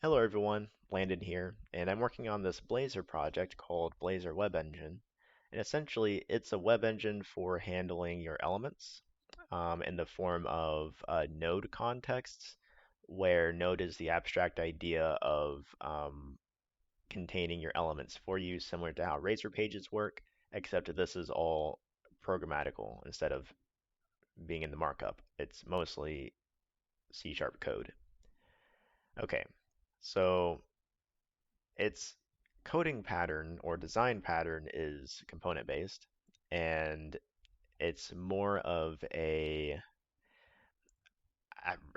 Hello everyone, Landon here, and I'm working on this Blazor project called Blazor Web Engine. And essentially, it's a web engine for handling your elements in the form of node contexts, where node is the abstract idea of containing your elements for you, similar to how Razor pages work, except that this is all programmatical instead of being in the markup. It's mostly C# code. Okay, so its coding pattern or design pattern is component based, and it's more of I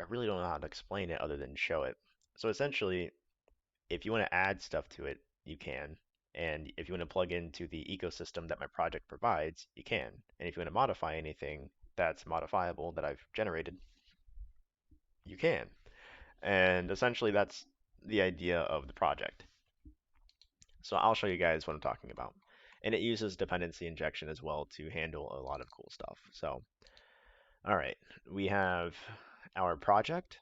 really don't know how to explain it other than show it. So essentially, if you want to add stuff to it, you can. And if you want to plug into the ecosystem that my project provides, you can. And if you want to modify anything that's modifiable that I've generated, you can. And essentially, that's the idea of the project. So I'll show you guys what I'm talking about. And it uses dependency injection as well to handle a lot of cool stuff. So, all right, we have our project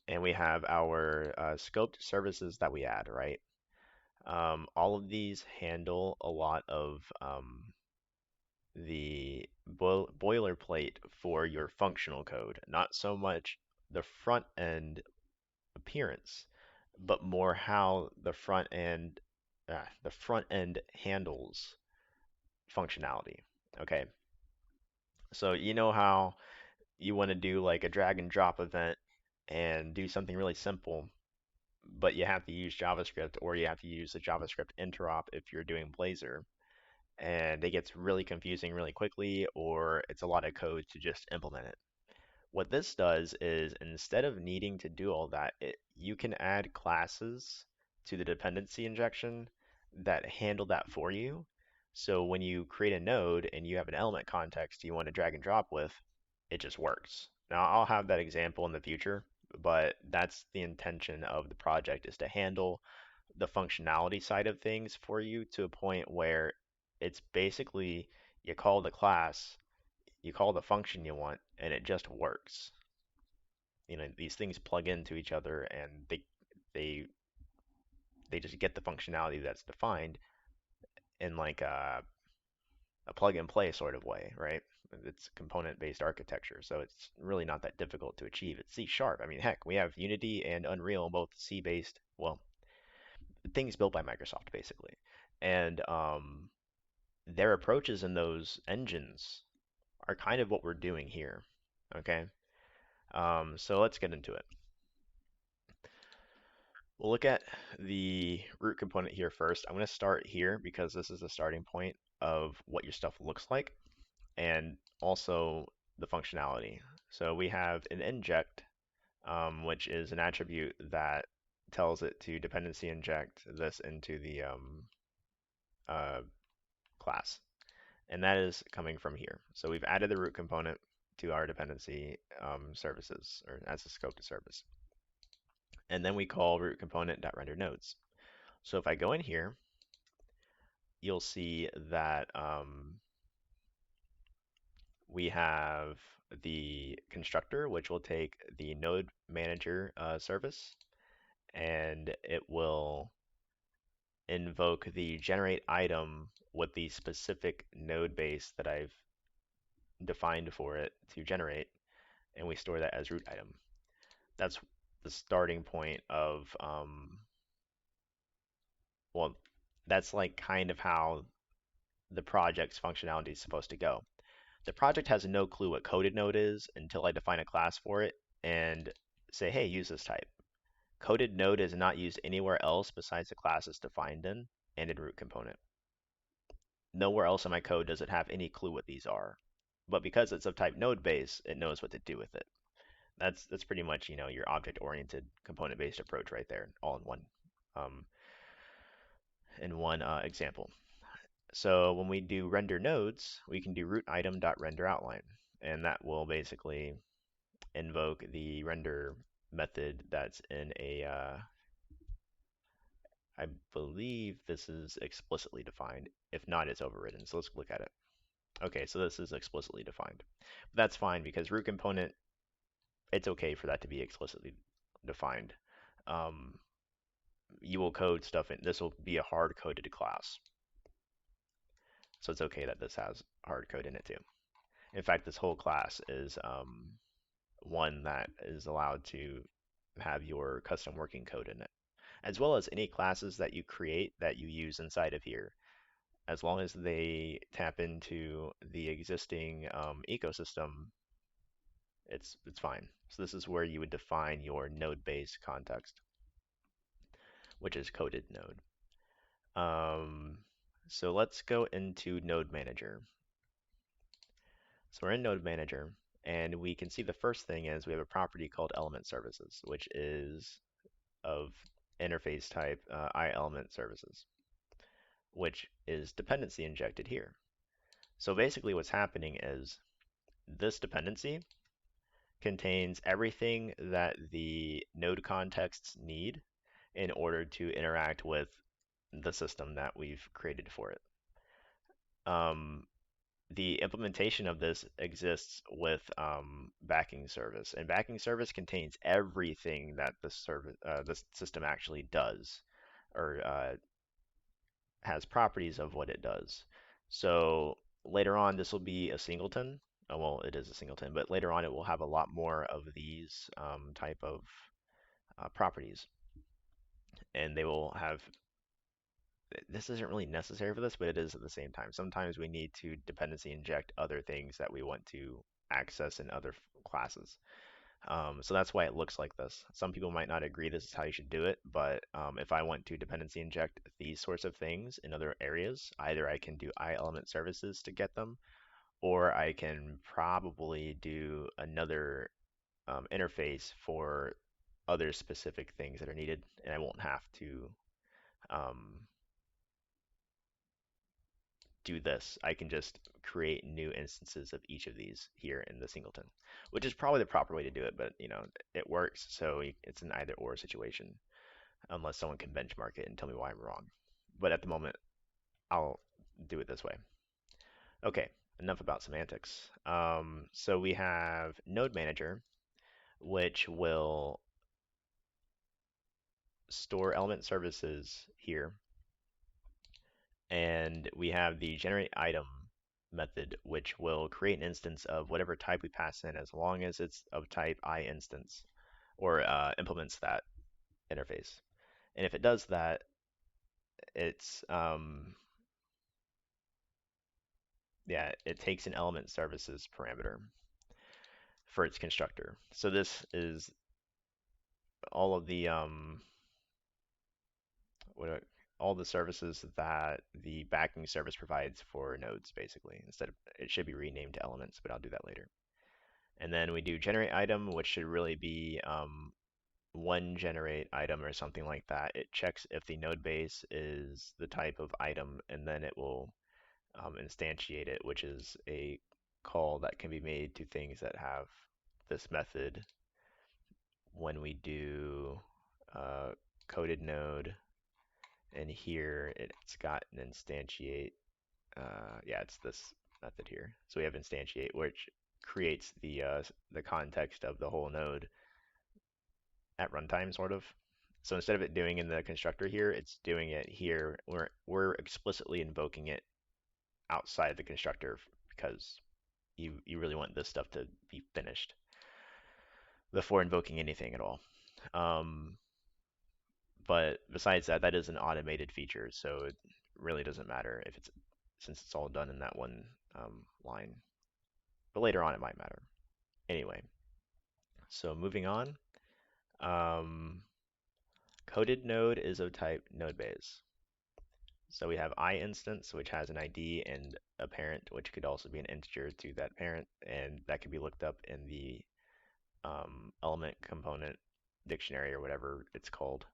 and we have our scoped services that we add, right? All of these handle a lot of the boilerplate for your functional code, not so much the front end appearance, but more how the front end handles functionality. Okay, so you know how you want to do like a drag and drop event and do something really simple, but you have to use JavaScript or you have to use the JavaScript interop if you're doing Blazor, and it gets really confusing really quickly, or it's a lot of code to just implement it. What this does is instead of needing to do all that, you can add classes to the dependency injection that handle that for you. So when you create a node and you have an element context you want to drag and drop with, it just works. Now I'll have that example in the future, but that's the intention of the project is to handle the functionality side of things for you to a point where it's basically you call the class, you call the function you want, and it just works. These things plug into each other and they they just get the functionality that's defined in like a plug and play sort of way, right? It's component based architecture, so it's really not that difficult to achieve. It's C sharp. I mean, heck, we have Unity and Unreal, both C based, well, things built by Microsoft basically. And their approaches in those engines are kind of what we're doing here. Okay, so let's get into it. We'll look at the root component here first. I'm going to start here because this is the starting point of what your stuff looks like and also the functionality. So we have an inject, which is an attribute that tells it to dependency inject this into the uh, class. And that is coming from here. So we've added the root component to our dependency services, or as a scope to service. And then we call root component.render nodes. So if I go in here, you'll see that we have the constructor, which will take the node manager service, and it will invoke the generate item with the specific node base that I've defined for it to generate, and we store that as root item. That's the starting point of, well, that's like kind of how the project's functionality is supposed to go. The project has no clue what coded node is until I define a class for it and say, hey, use this type. Coded node is not used anywhere else besides the class it's defined in and in root component. Nowhere else in my code does it have any clue what these are. But because it's of type node base, it knows what to do with it. That's pretty much, your object-oriented component-based approach right there, all um, in one example. So when we do render nodes, we can do root item.render outline, and that will basically invoke the render method that's in I believe this is explicitly defined. If not, it's overridden. So let's look at it. Okay, so this is explicitly defined. But that's fine because root component, it's okay for that to be explicitly defined. Um, you will code stuff in. This will be a hard-coded class, so it's okay that this has hard code in it too. In fact, this whole class is one that is allowed to have your custom working code in it, as well as any classes that you create that you use inside of here. As long as they tap into the existing ecosystem, it's fine. So this is where you would define your node-based context, which is coded node. So let's go into Node Manager. So we're in Node Manager, and we can see the first thing is we have a property called element services, which is of interface type iElement services, which is dependency injected here. So basically what's happening is this dependency contains everything that the node contexts need in order to interact with the system that we've created for it. Um, the implementation of this exists with backing service, and backing service contains everything that the service, the system actually does, or has properties of what it does. So later on, this will be a singleton. Well, it is a singleton, but later on, it will have a lot more of these type of properties, and they will have. This isn't really necessary for this, but it is at the same time. Sometimes we need to dependency inject other things that we want to access in other classes. So that's why it looks like this. Some people might not agree this is how you should do it, but if I want to dependency inject these sorts of things in other areas, either I can do iElement services to get them, or I can probably do another interface for other specific things that are needed, and I won't have to um, do this. I can just create new instances of each of these here in the singleton, which is probably the proper way to do it, but it works, so it's an either or situation, unless someone can benchmark it and tell me why I'm wrong. But at the moment, I'll do it this way. Okay, enough about semantics. So we have Node Manager, which will store element services here, and we have the generate item method, which will create an instance of whatever type we pass in, as long as it's of type iInstance, or implements that interface. And if it does that, it's yeah, it takes an element services parameter for its constructor. So this is all of the what all the services that the backing service provides for nodes, basically. Instead of, it should be renamed to elements, but I'll do that later. And then we do generate item, which should really be one generate item or something like that. It checks if the node base is the type of item, and then it will instantiate it, which is a call that can be made to things that have this method when we do coded node. And here it's got an instantiate. Yeah, it's this method here. So we have instantiate, which creates the context of the whole node at runtime, sort of. So instead of it doing in the constructor here, it's doing it here. We're explicitly invoking it outside the constructor because you really want this stuff to be finished before invoking anything at all. Um, but besides that, that is an automated feature, so it really doesn't matter if it's since it's all done in that one line. But later on, it might matter. Anyway, so moving on. Um, Coded node is of type node base. So we have iInstance, which has an ID, and a parent, which could also be an integer to that parent, and that can be looked up in the element component dictionary or whatever it's called.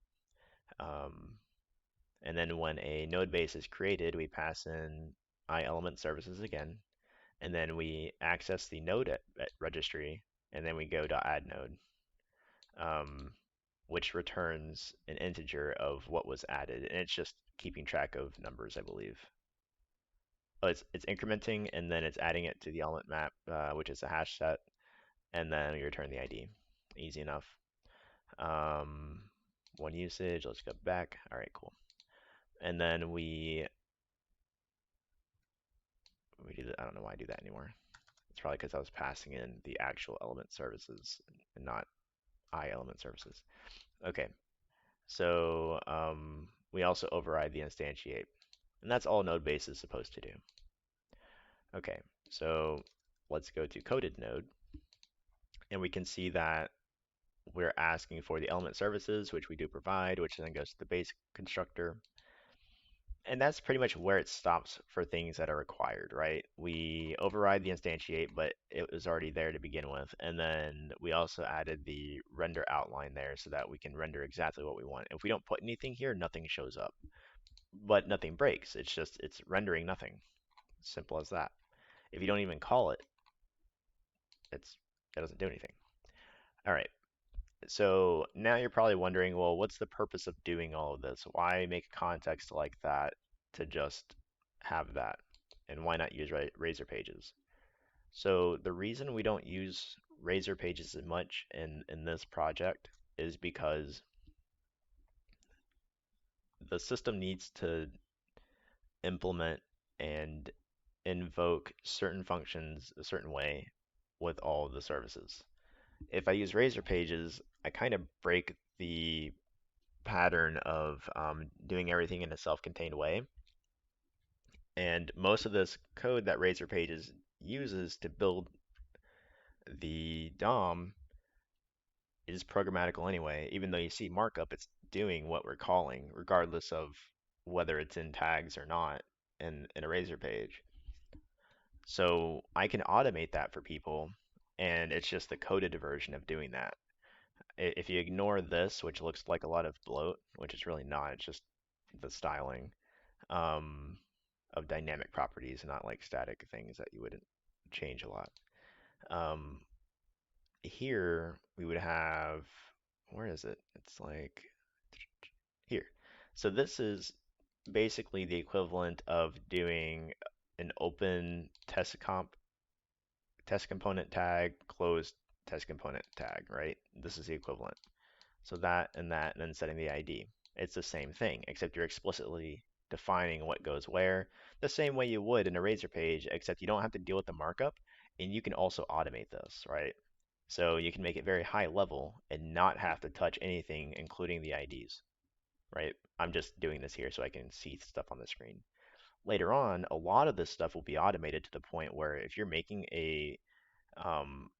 Um, and then when a node base is created, we pass in iElement services again, and then we access the node at registry, and then we go to add node. Which returns an integer of what was added, and it's just keeping track of numbers, I believe. Oh, it's incrementing, and then it's adding it to the element map, which is a hash set, and then we return the ID. Easy enough. Um, one usage. Let's go back. All right, cool. And then we do that. I don't know why I do that anymore. It's probably because I was passing in the actual element services and not I element services. Okay, so we also override the instantiate, and that's all node base is supposed to do. Okay, so let's go to coded node, and we can see that we're asking for the element services, which we do provide, which then goes to the base constructor. And that's pretty much where it stops for things that are required, right? We override the instantiate, but it was already there to begin with. And then we also added the render outline there so that we can render exactly what we want. If we don't put anything here, nothing shows up, but nothing breaks. It's just, it's rendering nothing. Simple as that. If you don't even call it, it doesn't do anything. All right. So now you're probably wondering, well, what's the purpose of doing all of this? Why make a context like that to just have that? And why not use Razor Pages? So the reason we don't use Razor Pages as much in this project is because the system needs to implement and invoke certain functions a certain way with all of the services. If I use Razor Pages, I kind of break the pattern of doing everything in a self-contained way. And most of this code that Razor Pages uses to build the DOM is programmatical anyway. Even though you see markup, it's doing what we're calling, regardless of whether it's in tags or not in a Razor page. So I can automate that for people, and it's just the coded version of doing that. If you ignore this, which looks like a lot of bloat, which is really not, it's just the styling um, of dynamic properties, not like static things that you wouldn't change a lot. Um, Here we would have, where is it? It's like here. So this is basically the equivalent of doing an open test component tag, closed test component tag, right? This is the equivalent. So that, and then setting the ID. It's the same thing, except you're explicitly defining what goes where, the same way you would in a Razor page, except you don't have to deal with the markup, and you can also automate this, right? So you can make it very high level and not have to touch anything, including the IDs, right? I'm just doing this here so I can see stuff on the screen. Later on, a lot of this stuff will be automated to the point where if you're making a um,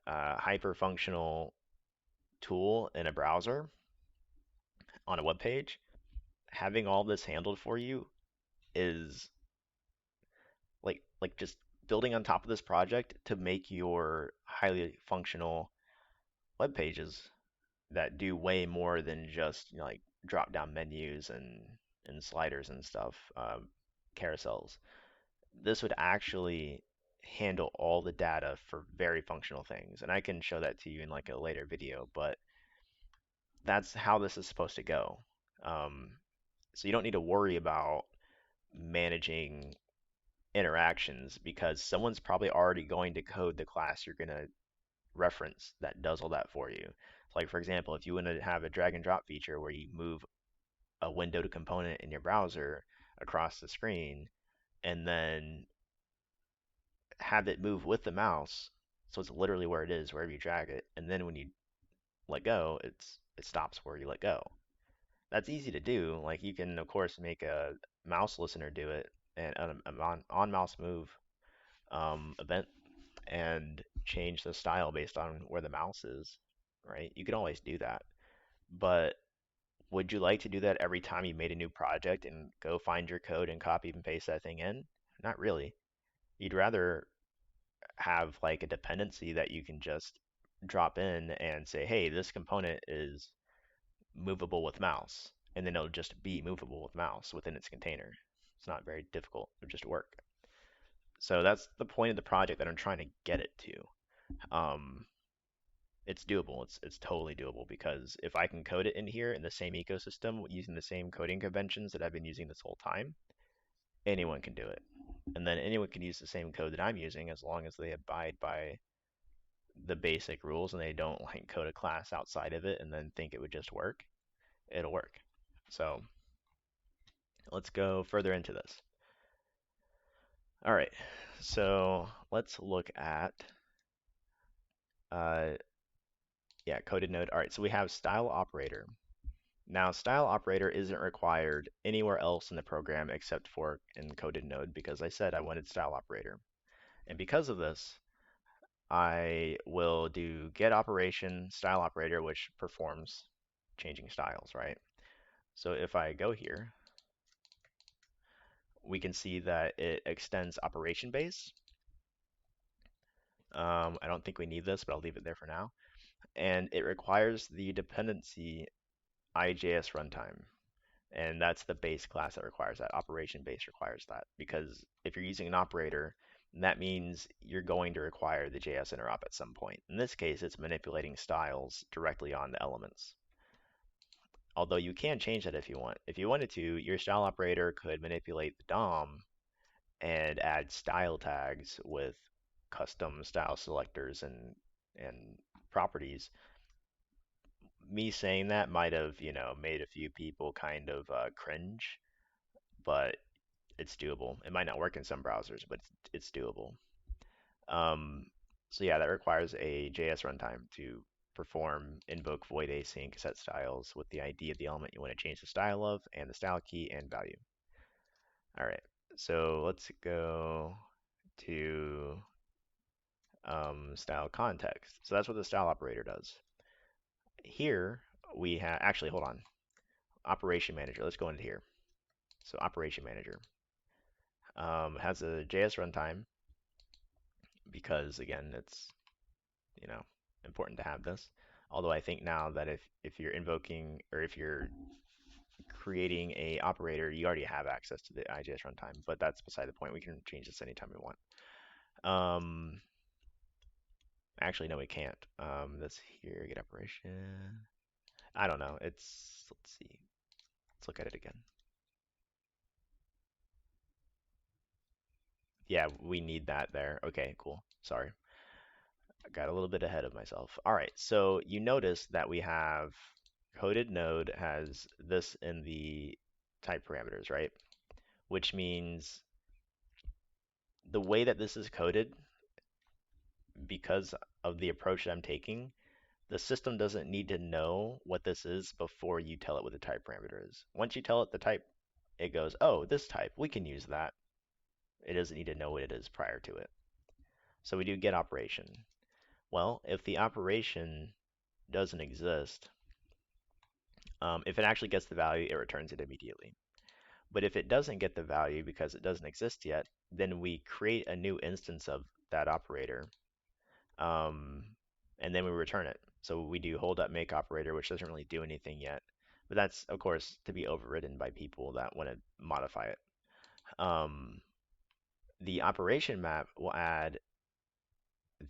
hyper-functional tool in a browser on a web page, having all this handled for you is like just building on top of this project to make your highly functional web pages that do way more than just like drop down menus and sliders and stuff, carousels. This would actually handle all the data for very functional things, and I can show that to you in like a later video, but that's how this is supposed to go. Um, so you don't need to worry about managing interactions because someone's probably already going to code the class you're going to reference that does all that for you. So like for example, if you want to have a drag and drop feature where you move a window to component in your browser across the screen and then have it move with the mouse, so it's literally where it is wherever you drag it, and then when you let go, it stops where you let go. That's easy to do. Like you can of course make a mouse listener do it and an on mouse move event and change the style based on where the mouse is, right? You can always do that. But would you like to do that every time you made a new project and go find your code and copy and paste that thing in? Not really. You'd rather have like a dependency that you can just drop in and say, hey, this component is movable with mouse, and then it'll just be movable with mouse within its container. It's not very difficult. It'll just work. So that's the point of the project that I'm trying to get it to. It's doable. It's totally doable because if I can code it in here in the same ecosystem using the same coding conventions that I've been using this whole time, anyone can do it. And then anyone can use the same code that I'm using as long as they abide by the basic rules and they don't like code a class outside of it and then think it would just work, it'll work. So let's go further into this. All right, so let's look at uh, yeah, coded node. All right, so we have style operator. Now, style operator isn't required anywhere else in the program except for in coded node because I said I wanted style operator. And because of this, I will do get operation style operator, which performs changing styles, right? So if I go here, we can see that it extends operation base. I don't think we need this, but I'll leave it there for now. And it requires the dependency IJS runtime. And that's the base class that requires that. Operation base requires that. Because if you're using an operator, that means you're going to require the JS interop at some point. In this case, it's manipulating styles directly on the elements. Although you can change that if you want. If you wanted to, your style operator could manipulate the DOM and add style tags with custom style selectors and properties. Me saying that might have, made a few people kind of cringe, but it's doable. It might not work in some browsers, but it's doable. Um, so yeah, that requires a JS runtime to perform invoke void async set styles with the ID of the element you want to change the style of and the style key and value. All right, so let's go to style context. So that's what the style operator does. Here we have, actually, hold on, operation manager. Let's go into here. So operation manager has a JS runtime because again, it's you know important to have this. Although I think now that if you're invoking or if you're creating a operator, you already have access to the IJS runtime, but that's beside the point. We can change this anytime we want. Um, Actually, no, we can't. This here, get operation. I don't know. Let's see. Let's look at it again. Yeah, we need that there. Okay, cool. Sorry. I got a little bit ahead of myself. All right, so you notice that we have coded node has this in the type parameters, right? Which means the way that this is coded, because of the approach that I'm taking, the system doesn't need to know what this is before you tell it what the type parameter is. Once you tell it the type, it goes, oh, this type, we can use that. It doesn't need to know what it is prior to it. So we do get operation. Well, if the operation doesn't exist, if it actually gets the value, it returns it immediately. But if it doesn't get the value because it doesn't exist yet, then we create a new instance of that operator, um, and then we return it. So we do hold up make operator, which doesn't really do anything yet. But that's, of course, to be overridden by people that want to modify it. Um, the operation map will add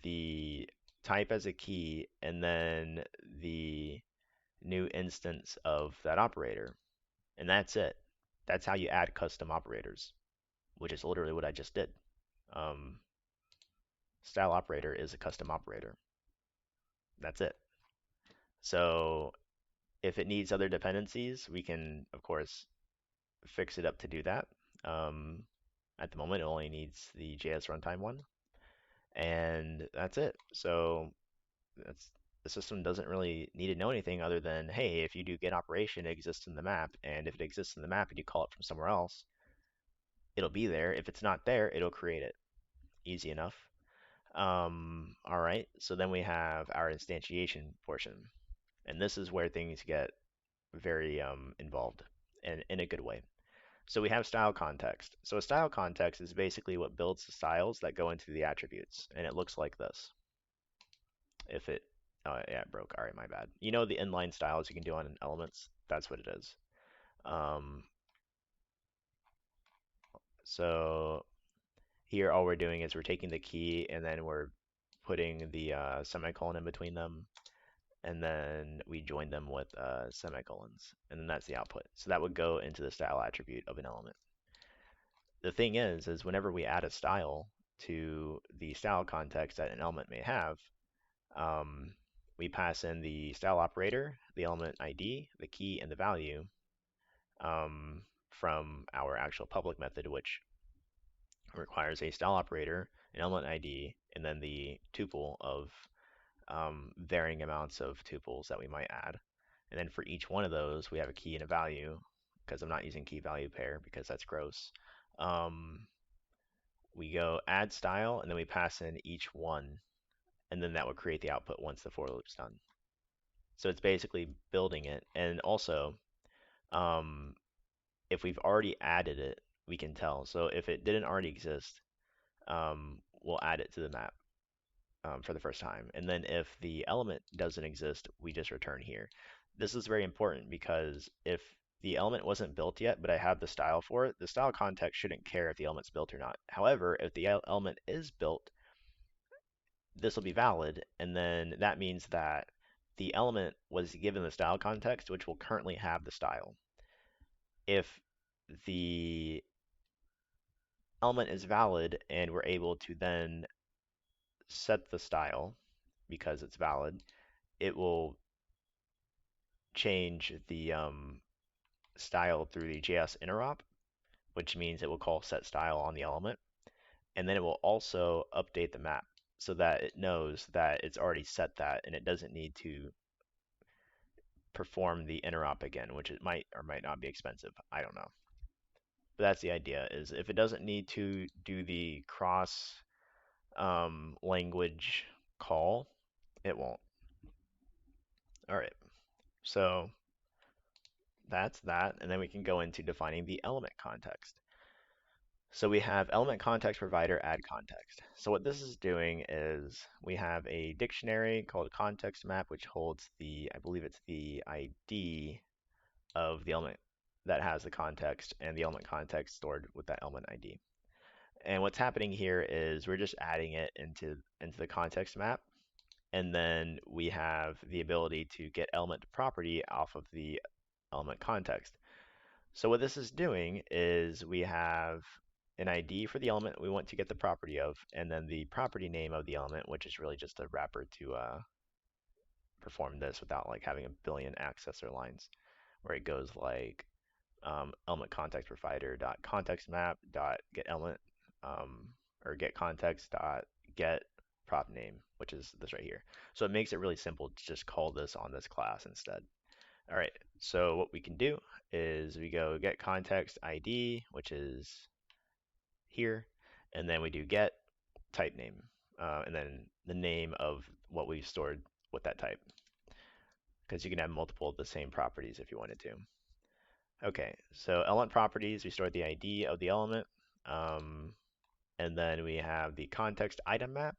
the type as a key and then the new instance of that operator. And that's it. That's how you add custom operators, which is literally what I just did. Um, Style operator is a custom operator. That's it. So if it needs other dependencies, we can, of course, fix it up to do that. Um, at the moment, it only needs the JS runtime one, and that's it. So that's the system doesn't really need to know anything other than, hey, if you do get operation, it exists in the map, and if it exists in the map and you call it from somewhere else, it'll be there. If it's not there, it'll create it. Easy enough. All right, so then we have our instantiation portion, and this is where things get very involved and in a good way. So we have style context. So a style context is basically what builds the styles that go into the attributes, and it looks like this. If it, oh yeah, it broke. All right, my bad. You know the inline styles you can do on elements? That's what it is. Um, so here all we're doing is we're taking the key and then we're putting the semicolon in between them, and then we join them with semicolons, and then that's the output. So that would go into the style attribute of an element. The thing is whenever we add a style to the style context that an element may have, Um, we pass in the style operator, the element ID, the key, and the value from our actual public method, which requires a style operator, an element ID, and then the tuple of varying amounts of tuples that we might add. And then for each one of those, we have a key and a value, because I'm not using key value pair because that's gross. Um, we go add style, and then we pass in each one, and then that will create the output once the for loop's done. So it's basically building it. And also, um, if we've already added it, we can tell. So if it didn't already exist, we'll add it to the map for the first time. And then if the element doesn't exist, we just return here. This is very important because if the element wasn't built yet, but I have the style for it, the style context shouldn't care if the element's built or not. However, if the element is built, this will be valid, and then that means that the element was given the style context, which will currently have the style. If the element is valid and we're able to then set the style because it's valid, it will change the style through the JS interop, which means it will call set style on the element, and then it will also update the map so that it knows that it's already set that and it doesn't need to perform the interop again, which it might or might not be expensive. I don't know. But that's the idea, is if it doesn't need to do the cross language call, it won't. All right, so that's that, and then we can go into defining the element context. So we have element context provider add context. So what this is doing is we have a dictionary called context map, which holds the, I believe it's the ID of the element that has the context and the element context stored with that element ID. And what's happening here is we're just adding it into the context map, and then we have the ability to get element property off of the element context. So what this is doing is we have an ID for the element we want to get the property of, and then the property name of the element, which is really just a wrapper to perform this without like having a billion accessor lines, where it goes like element context provider dot context map dot get element or get context dot get prop name, which is this right here. So it makes it really simple to just call this on this class instead. All right, so what we can do is we go get context ID, which is here, and then we do get type name, and then the name of what we've stored with that type, because you can have multiple of the same properties if you wanted to. Okay, so element properties, we store the ID of the element, um, and then we have the context item map,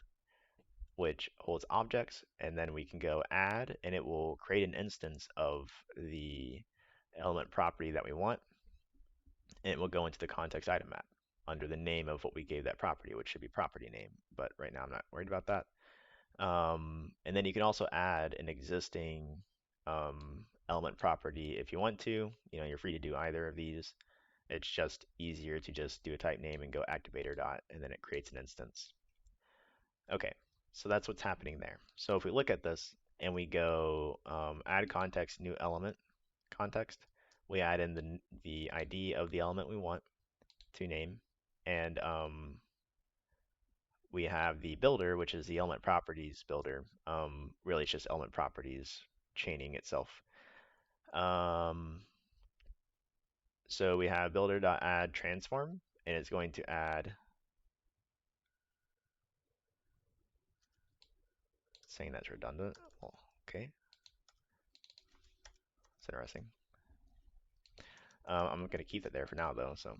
which holds objects, and then we can go add, and it will create an instance of the element property that we want, and it will go into the context item map under the name of what we gave that property, which should be property name, but right now I'm not worried about that. And then you can also add an existing element property if you want to. You know, you're free to do either of these. It's just easier to just do a type name and go activator dot, and then it creates an instance. Okay, so that's what's happening there. So if we look at this and we go add context, new element context, we add in the ID of the element we want to name, and we have the builder, which is the element properties builder. Really, it's just element properties chaining itself. Um, so we have builder.add transform, and it's going to add, saying that's redundant. Oh, okay, it's interesting. I'm going to keep it there for now, though. So,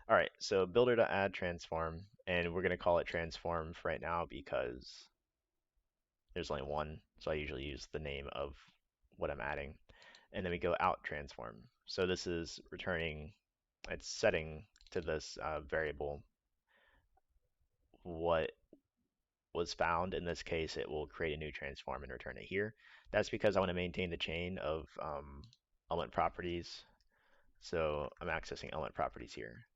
all right, so builder.add transform, and we're going to call it transform for right now because there's only one. So I usually use the name of what I'm adding. And then we go out transform. So this is returning, it's setting to this variable what was found. In this case, it will create a new transform and return it here. That's because I want to maintain the chain of element properties. So I'm accessing element properties here.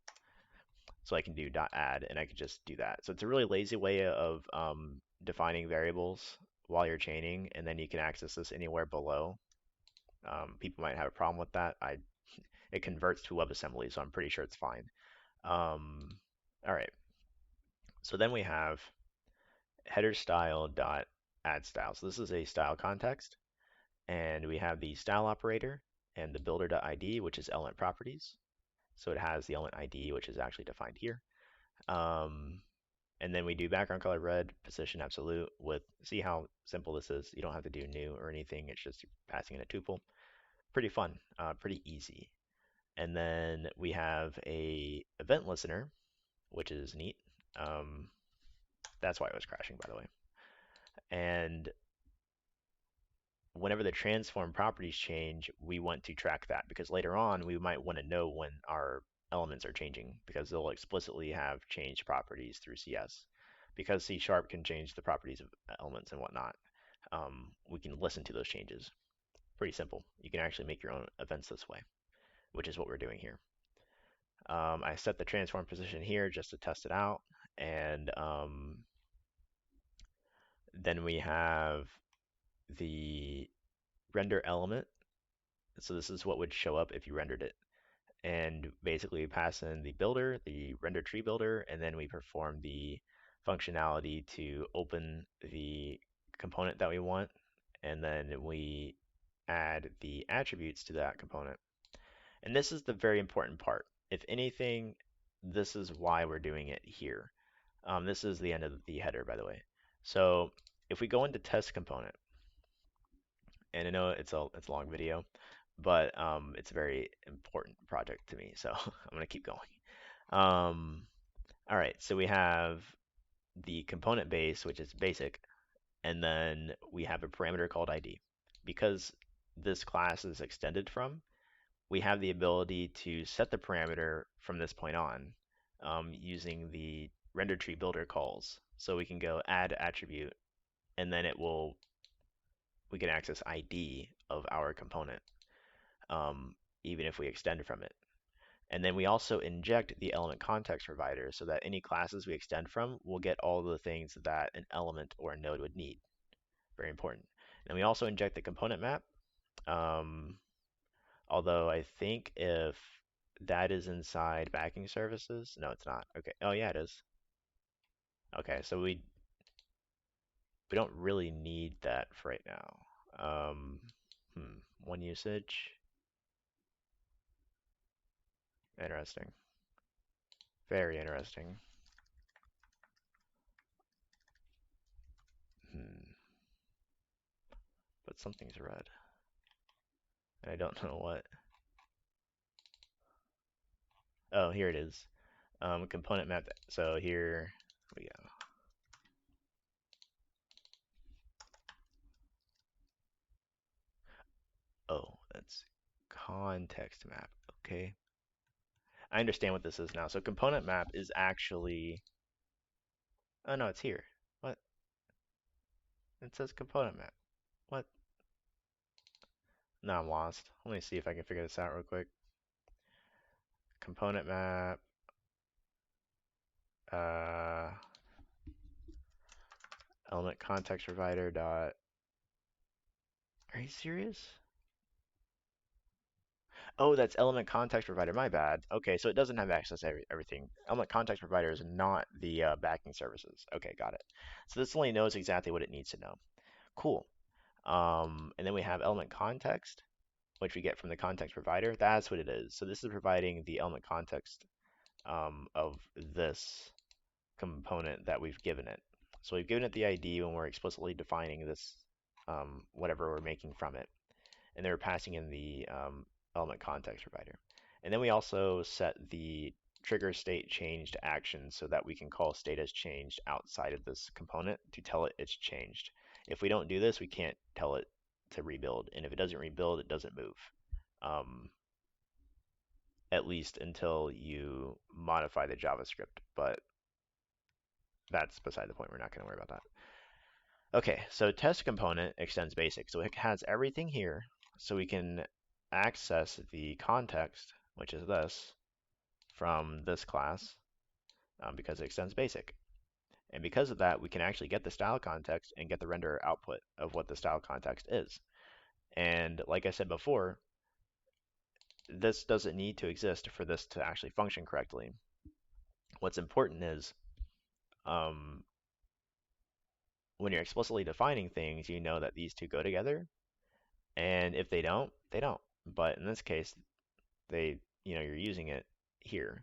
So I can do .add and I can just do that. So it's a really lazy way of defining variables while you're chaining, and then you can access this anywhere below. People might have a problem with that. It converts to WebAssembly, so I'm pretty sure it's fine. All right, so then we have header style dot add style. So this is a style context, and we have the style operator and the builder.id, which is element properties. So it has the element ID, which is actually defined here. Um, and then we do background color red, position absolute with, see how simple this is? You don't have to do new or anything. It's just passing in a tuple. Pretty fun, pretty easy. And then we have a event listener, which is neat. Um, that's why it was crashing, by the way. And whenever the transform properties change, we want to track that because later on we might want to know when our elements are changing because they'll explicitly have changed properties through CS. Because C# can change the properties of elements and whatnot, we can listen to those changes. Pretty simple. You can actually make your own events this way, which is what we're doing here. I set the transform position here just to test it out, and then we have the render element. So this is what would show up if you rendered it. And basically we pass in the builder, the render tree builder, and then we perform the functionality to open the component that we want, and then we add the attributes to that component. And this is the very important part. If anything, this is why we're doing it here. This is the end of the header, by the way. So if we go into test component, and I know it's a long video, but it's a very important project to me, so I'm gonna keep going. All right, so we have the component base, which is basic, and then we have a parameter called ID. Because this class is extended from, we have the ability to set the parameter from this point on using the render tree builder calls. So we can go add attribute, and then we can access ID of our component, even if we extend from it. And then we also inject the element context provider so that any classes we extend from will get all the things that an element or a node would need. Very important. And we also inject the component map. Um, although I think if that is inside backing services, no, it's not. Okay. Oh yeah, it is. Okay, so we don't really need that for right now. One usage. Interesting. Very interesting. Hmm. But something's red. And I don't know what. Oh, here it is. Component map. So here we go. Oh, that's context map. Okay. I understand what this is now. So component map is actually, oh no, it's here. What? It says component map. What? No, I'm lost. Let me see if I can figure this out real quick. Component map. Uh, element context provider dot. Are you serious? Oh, that's element context provider. My bad. Okay, so it doesn't have access to everything. Element context provider is not the backing services. Okay, got it. So this only knows exactly what it needs to know. Cool. And then we have element context, which we get from the context provider. That's what it is. So this is providing the element context of this component that we've given it. So we've given it the ID when we're explicitly defining this, whatever we're making from it. And then we're passing in the element context provider. And then we also set the trigger state changed action so that we can call state as changed outside of this component to tell it it's changed. If we don't do this, we can't tell it to rebuild. And if it doesn't rebuild, it doesn't move. Um, at least until you modify the JavaScript. But that's beside the point. We're not going to worry about that. Okay, so test component extends basic. So it has everything here. So we can access the context, which is this, from this class because it extends basic. And because of that, we can actually get the style context and get the render output of what the style context is. And like I said before, this doesn't need to exist for this to actually function correctly. What's important is um, when you're explicitly defining things, you know that these two go together. And if they don't, they don't. But in this case, you're using it here.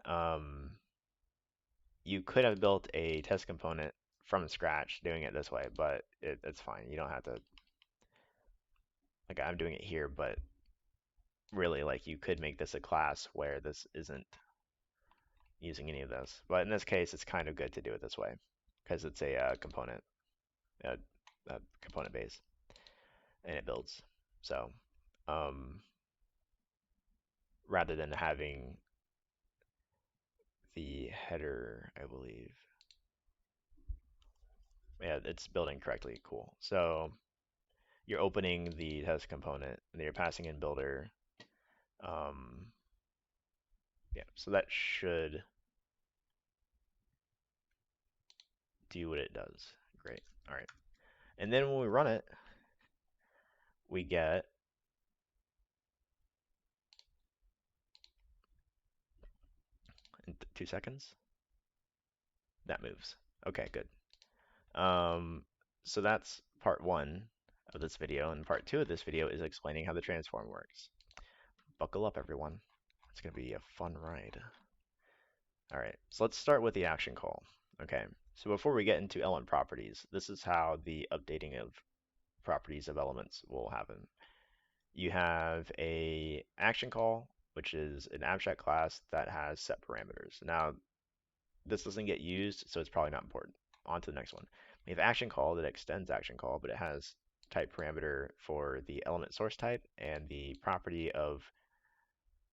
Um, you could have built a test component from scratch doing it this way, but it's fine. You don't have to, like I'm doing it here, but really like you could make this a class where this isn't using any of this. But in this case, it's kind of good to do it this way because it's a component, a, a component base, and it builds. So um, rather than having the header, I believe, yeah, it's building correctly. Cool. So you're opening the test component and then you're passing in builder. Um, yeah, so that should do what it does. Great. All right. And then when we run it, we get in 2 seconds. That moves. Okay, good. Um, so that's part one of this video, and part two of this video is explaining how the transform works. Buckle up, everyone. It's gonna be a fun ride. All right, so let's start with the action call. Okay, so before we get into element properties, this is how the updating of properties of elements will happen. You have a action call, which is an abstract class that has set parameters. Now, this doesn't get used, so it's probably not important. On to the next one. We have action call that extends action call, but it has type parameter for the element source type and the property of,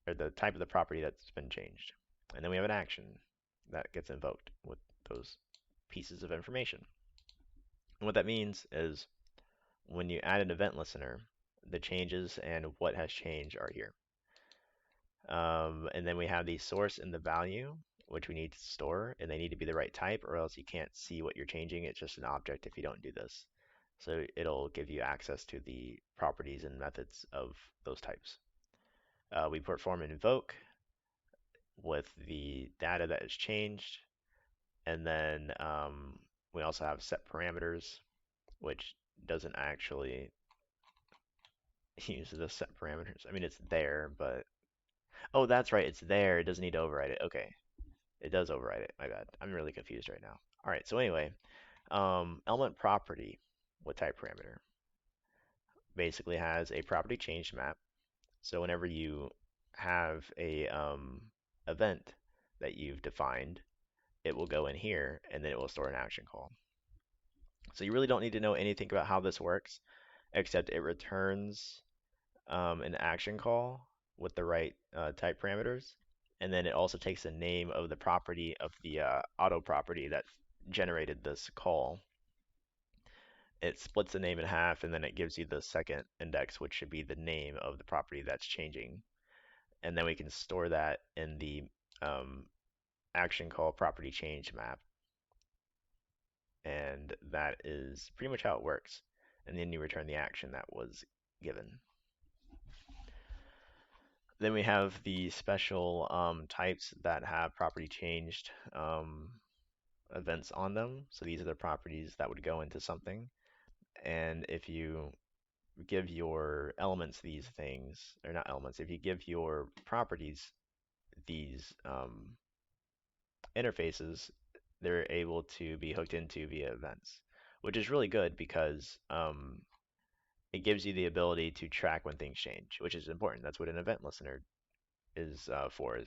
or the type of the property that's been changed. And then we have an action that gets invoked with those pieces of information. And what that means is when you add an event listener, the changes and what has changed are here. And then we have the source and the value, which we need to store, and they need to be the right type, or else you can't see what you're changing. It's just an object if you don't do this. So it'll give you access to the properties and methods of those types. We perform an invoke with the data that is changed, and then we also have set parameters, which doesn't actually use the set parameters. I mean, it's there, but oh, that's right, it's there. It doesn't need to override it. Okay, it does override it. My bad. I'm really confused right now. All right, so anyway, element property with type parameter basically has a property change map. So whenever you have a event that you've defined, it will go in here and then it will store an action call. So you really don't need to know anything about how this works, except it returns an action call with the right type parameters. And then it also takes the name of the property of the auto property that generated this call. It splits the name in half, and then it gives you the second index, which should be the name of the property that's changing. And then we can store that in the action call property change map. And that is pretty much how it works. And then you return the action that was given. Then we have the special types that have property changed events on them. So these are the properties that would go into something. And if you give your elements these things, or not elements, if you give your properties these interfaces, they're able to be hooked into via events, which is really good because it gives you the ability to track when things change, which is important. That's what an event listener is for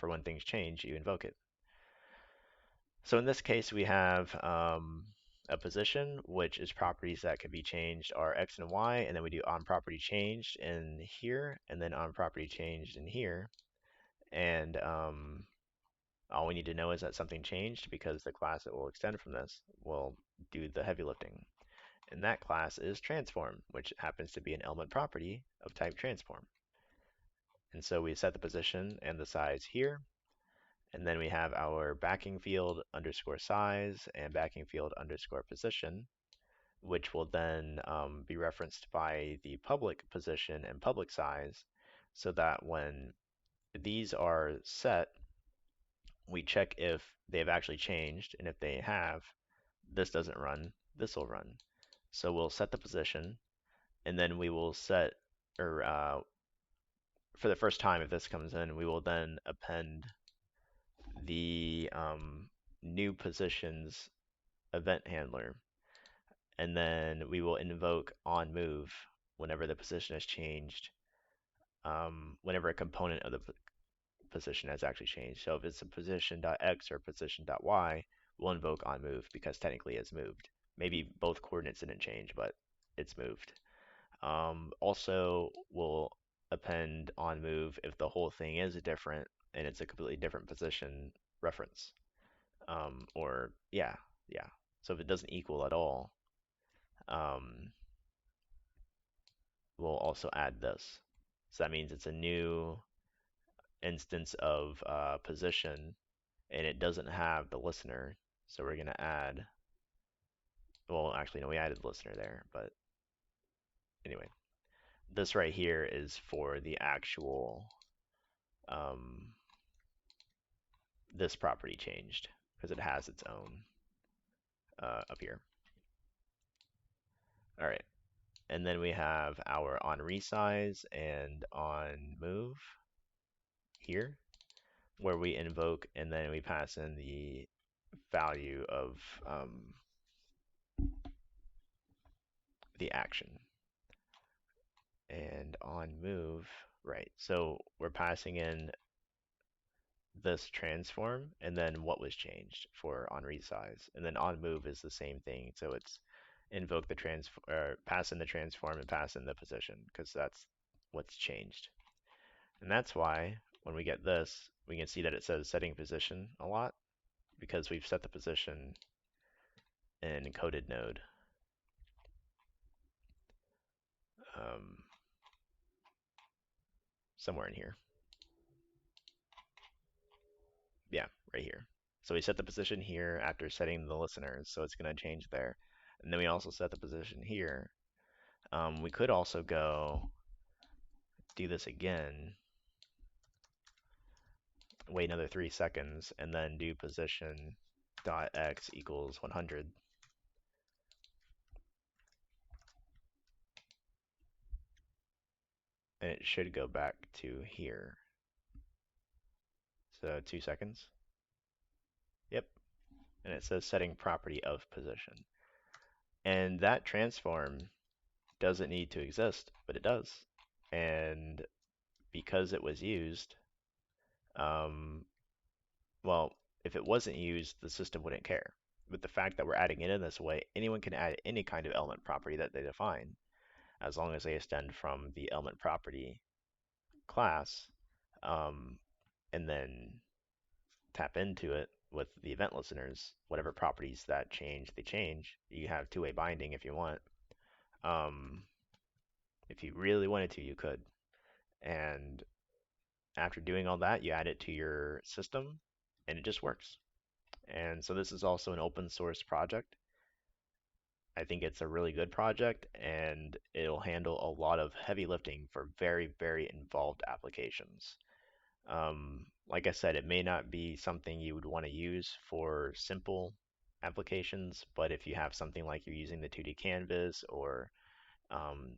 when things change, you invoke it. So in this case, we have a position, which is properties that can be changed are X and Y, and then we do on property changed in here, and then on property changed in here. And all we need to know is that something changed because the class that will extend from this will do the heavy lifting. And that class is transform, which happens to be an element property of type transform. And so we set the position and the size here, And then we have our backing field underscore size and backing field underscore position, which will then be referenced by the public position and public size, so that when these are set, we check if they've actually changed, and if they have, this doesn't run, this will run. So we'll set the position, and then we will set, or for the first time, if this comes in, we will then append the new positions event handler, and then we will invoke on move whenever the position has changed, whenever a component of the position has actually changed. So if it's a position.x or position.y, we'll invoke on move because technically it's moved. Maybe both coordinates didn't change, but it's moved. Also, we'll append on move if the whole thing is different and it's a completely different position reference. Or yeah, yeah. So if it doesn't equal at all, um, we'll also add this. So that means it's a new instance of position and it doesn't have the listener. So we're going to add, well, actually, no, we added the listener there. But anyway, this right here is for the actual, um, this property changed because it has its own up here. All right. And then we have our on resize and on move here, where we invoke and then we pass in the value of the action. And on move, right? So we're passing in this transform and then what was changed for on resize. And then on move is the same thing. So it's invoke the transform, or pass in the transform and pass in the position because that's what's changed. And that's why when we get this, we can see that it says setting position a lot because we've set the position in encoded node. Um, Somewhere in here. Yeah, right here. So we set the position here after setting the listeners, so it's going to change there. And then we also set the position here. We could also go do this again, wait another 3 seconds, and then do position dot x equals 100. And it should go back to here. So 2 seconds. Yep. And it says setting property of position. And that transform doesn't need to exist, but it does. And because it was used, um, well, if it wasn't used, the system wouldn't care. But the fact that we're adding it in this way, anyone can add any kind of element property that they define, as long as they extend from the element property class, um, and then tap into it with the event listeners, whatever properties that change, they change. You have two-way binding if you want. Um, if you really wanted to, you could. And after doing all that, you add it to your system, and it just works. And so this is also an open source project. I think it's a really good project, and it'll handle a lot of heavy lifting for very, very involved applications. Like I said, it may not be something you would want to use for simple applications, but if you have something like you're using the 2D canvas or um,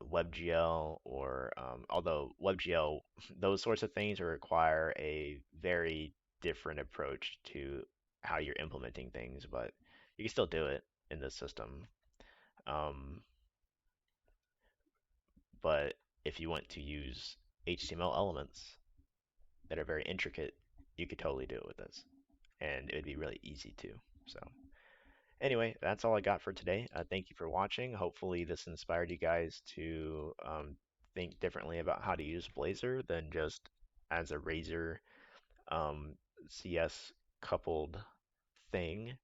WebGL, or although WebGL, those sorts of things require a very different approach to how you're implementing things, but you can still do it in this system. Um, but if you want to use HTML elements that are very intricate, you could totally do it with this, and it would be really easy too. So anyway, that's all I got for today. Thank you for watching. Hopefully this inspired you guys to think differently about how to use Blazor than just as a Razor um, CS coupled thing.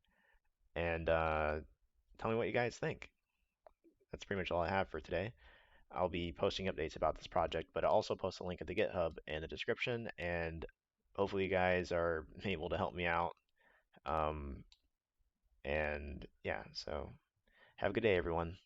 And tell me what you guys think. That's pretty much all I have for today. I'll be posting updates about this project, but I'll also post a link at the GitHub in the description, and hopefully you guys are able to help me out. Um, and yeah, so have a good day, everyone.